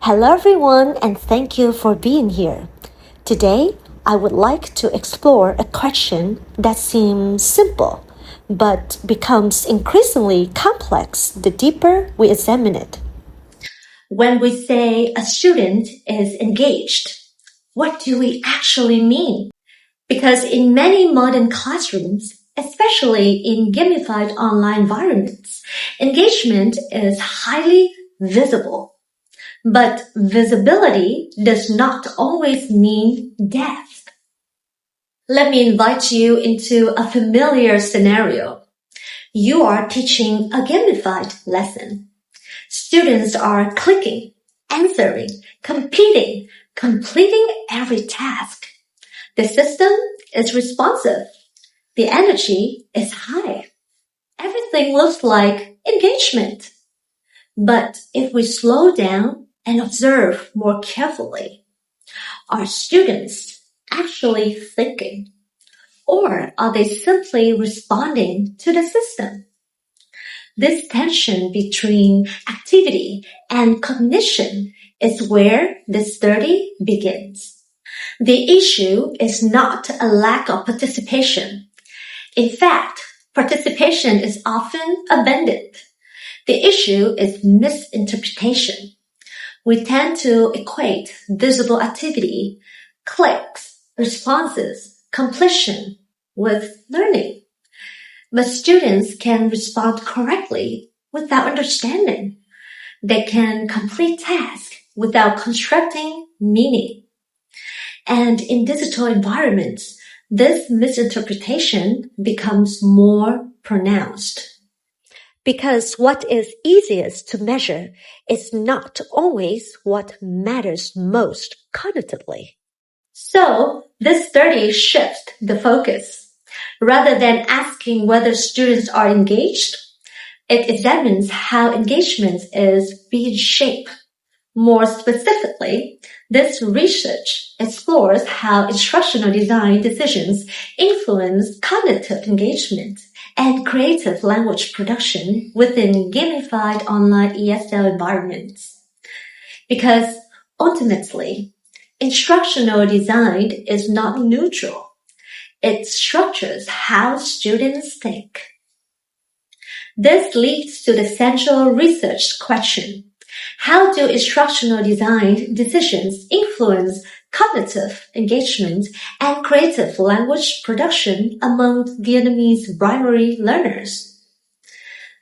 Hello everyone, and thank you for being here. Today, I would like to explore a question that seems simple, but becomes increasingly complex the deeper we examine it. When we say a student is engaged, what do we actually mean? Because in many modern classrooms, especially in gamified online environments, engagement is highly visible. But visibility does not always mean depth. Let me invite you into a familiar scenario. You are teaching a gamified lesson. Students are clicking, answering, competing, completing every task. The system is responsive. The energy is high. Everything looks like engagement. But if we slow down and observe more carefully, are students actually thinking? Or are they simply responding to the system? This tension between activity and cognition is where this study begins. The issue is not a lack of participation. In fact, participation is often abandoned. The issue is misinterpretation. We tend to equate visible activity, clicks, responses, completion with learning. But students can respond correctly without understanding. They can complete tasks without constructing meaning. And in digital environments, this misinterpretation becomes more pronounced. Because what is easiest to measure is not always what matters most cognitively. So, this study shifts the focus. Rather than asking whether students are engaged, it examines how engagement is being shaped. More specifically, this research explores how instructional design decisions influence cognitive engagement and creative language production within gamified online ESL environments. Because ultimately, instructional design is not neutral. It structures how students think. This leads to the central research question. How do instructional design decisions influence cognitive engagement and creative language production among Vietnamese primary learners?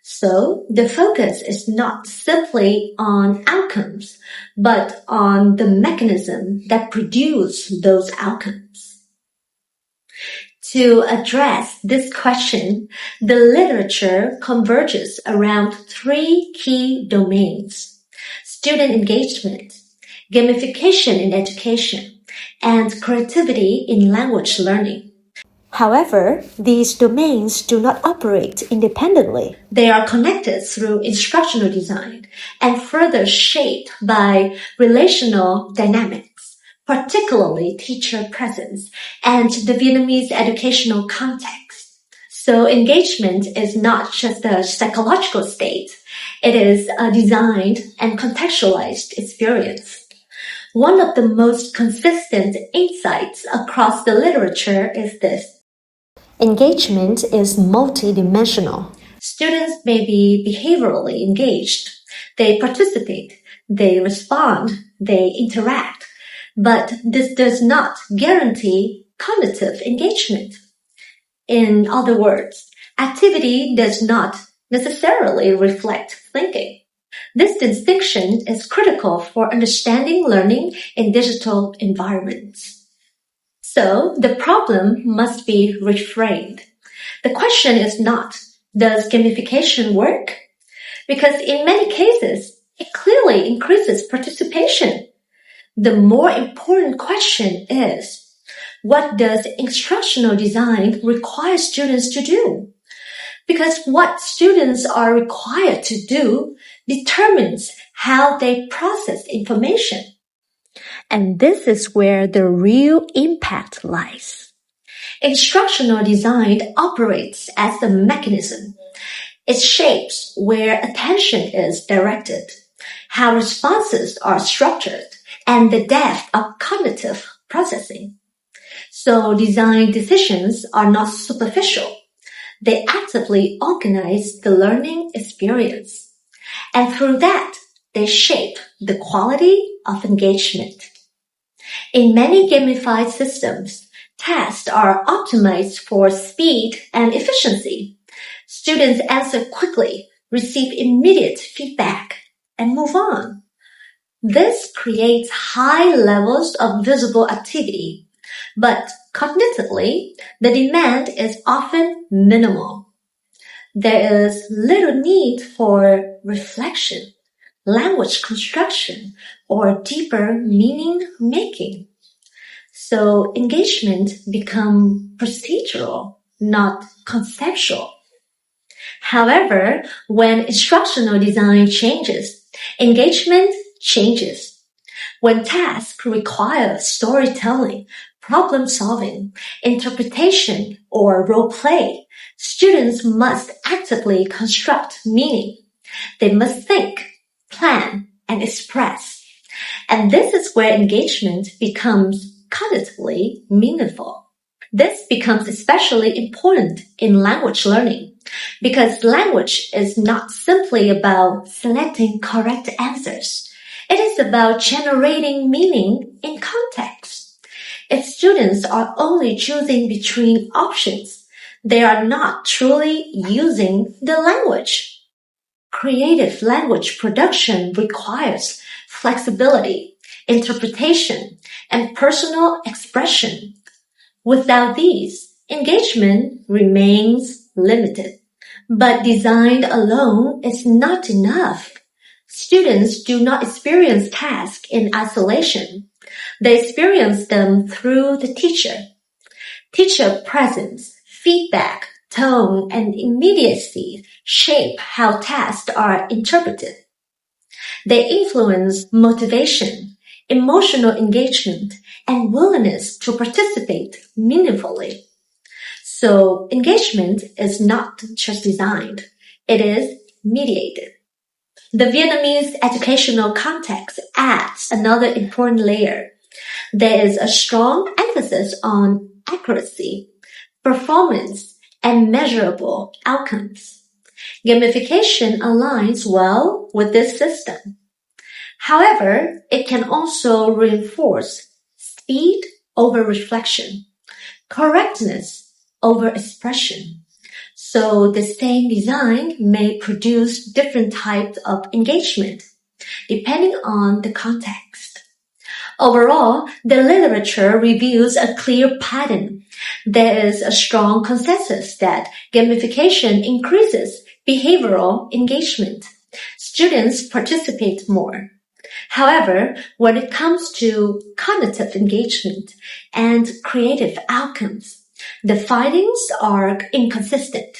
So, the focus is not simply on outcomes, but on the mechanism that produce those outcomes. To address this question, the literature converges around three key domains: student engagement, gamification in education, and creativity in language learning. However, these domains do not operate independently. They are connected through instructional design and further shaped by relational dynamics, particularly teacher presence and the Vietnamese educational context. So engagement is not just a psychological state. It is a designed and contextualized experience. One of the most consistent insights across the literature is this. Engagement is multidimensional. Students may be behaviorally engaged. They participate, they respond, they interact. But this does not guarantee cognitive engagement. In other words, activity does not necessarily reflect thinking. This distinction is critical for understanding learning in digital environments. So, the problem must be reframed. The question is not, does gamification work? Because in many cases, it clearly increases participation. The more important question is, what does instructional design require students to do? Because what students are required to do determines how they process information. And this is where the real impact lies. Instructional design operates as the mechanism. It shapes where attention is directed. how responses are structured, and the depth of cognitive processing. So design decisions are not superficial. They actively organize the learning experience. And through that, they shape the quality of engagement. In many gamified systems, tasks are optimized for speed and efficiency. Students answer quickly, receive immediate feedback, and move on. This creates high levels of visible activity, but cognitively, the demand is often minimal. There is little need for reflection, language construction, or deeper meaning making. So engagement becomes procedural, not conceptual. However, when instructional design changes, engagement changes. When tasks require storytelling, problem solving, interpretation, or role play, students must actively construct meaning. They must think, plan, and express. And this is where engagement becomes cognitively meaningful. This becomes especially important in language learning because language is not simply about selecting correct answers. It is about generating meaning in context. If students are only choosing between options, they are not truly using the language. Creative language production requires flexibility, interpretation, and personal expression. Without these, engagement remains limited. But design alone is not enough. Students do not experience tasks in isolation. They experience them through the teacher. Teacher presence, feedback, tone, and immediacy shape how tasks are interpreted. They influence motivation, emotional engagement, and willingness to participate meaningfully. So engagement is not just designed, it is mediated. The Vietnamese educational context adds another important layer. There is a strong emphasis on accuracy, performance, and measurable outcomes. Gamification aligns well with this system. However, it can also reinforce speed over reflection, correctness over expression. So the same design may produce different types of engagement, depending on the context. Overall, the literature reveals a clear pattern. There is a strong consensus that gamification increases behavioral engagement. Students participate more. However, when it comes to cognitive engagement and creative outcomes, the findings are inconsistent.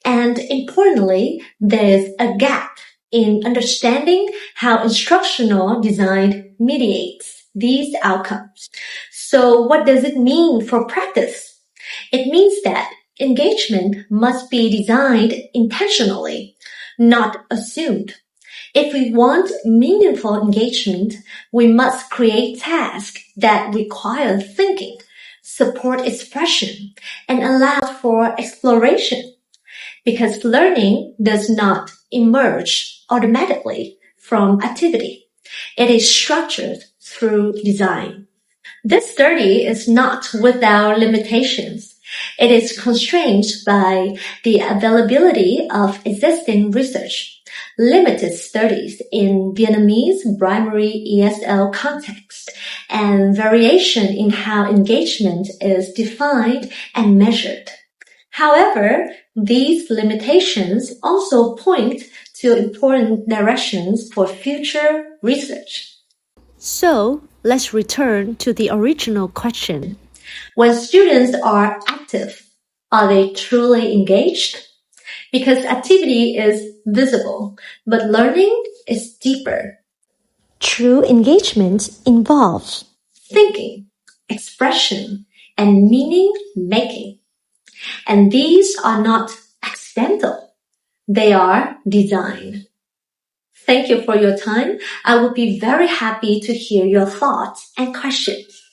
And importantly, there is a gap in understanding how instructional design mediates these outcomes. So what does it mean for practice? It means that engagement must be designed intentionally, not assumed. If we want meaningful engagement, we must create tasks that require thinking, support expression, and allow for exploration. Because learning does not emerge automatically from activity. It is structured through design. This study is not without limitations. It is constrained by the availability of existing research, limited studies in Vietnamese primary ESL context, and variation in how engagement is defined and measured. However, these limitations also point to important directions for future research. So, let's return to the original question. When students are active, are they truly engaged? Because activity is visible, but learning is deeper. True engagement involves thinking, expression, and meaning making. And these are not accidental. They are designed. Thank you for your time. I would be very happy to hear your thoughts and questions.